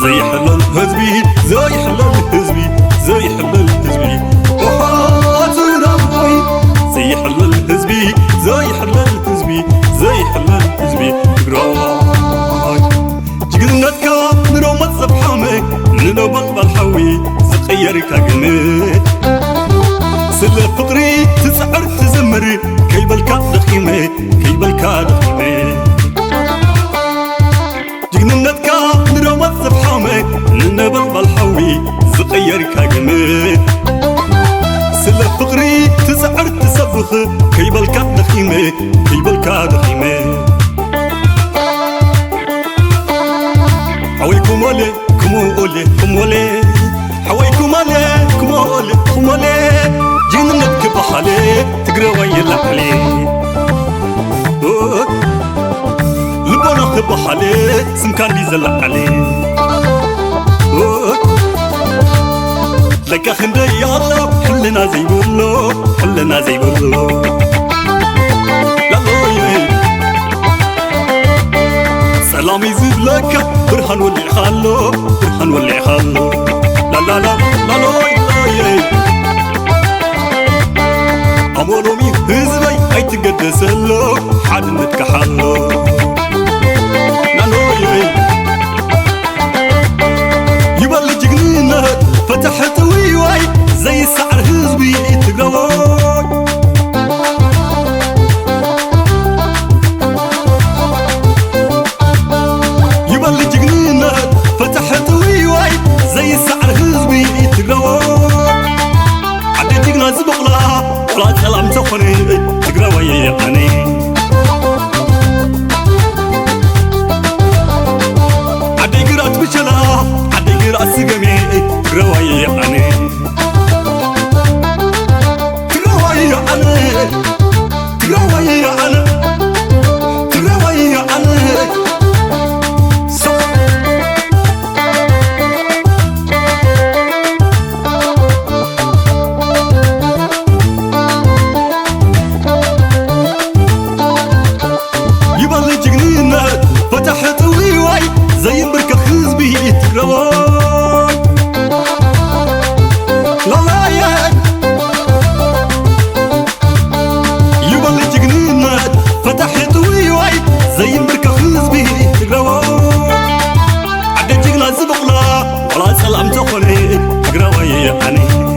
زي حلال حزبي زي حلال حزبي زي حلال حزبي وحاضر زي حلال حزبي زي حلال حزبي زي حلال حزبي تقراي جقناتك نروم الصبحامي ننوبط بالحوي زقيرك قمت سل فقري تسعر تزمري كيبالك دخيمي كيبالك دخيمي جقناتك نروم الصبحامي ننوبط بالحوي زقيرك قمت سل فقري تسعر تسبخ كيبالك دخيمي كيبالك دخيمي حويكم ولي كمولي كمولي حويكم ولي كمولي كمولي جننك بحالي تقروي لحالي لبنا بحالي سمكان لي زلع علي لك خندي يا الله حلنا زي بولو حلنا زي بولو لا سلام يزيد لك برهان واللي خالو برهان واللي خالو لا لا لا لا لا أمولو مين هزبي هاي تقدس له حد نتكحلو لا لا يبالي جنينة فتحت ويواي زي سعر هزبي تقلوي يبالي جنينة فتحت ويواي زي سعر هزبي تقلوي عدي جنا زبقلا ولا سلام تخني تقلوي يعني عدي قرات بشلا عدي قرات سقمي تقلوي يعني تقلوي يعني تقلوي يعني تقلوي يعني يبالي جنينة فتحت ويواي زي بركة خزبي تقلوي لا لا يا يبالي جنينة فتحت ويواي زي بركة خزبي تقلوي عدي جنا زبقلا ولا سلام تخني تقلوي يعني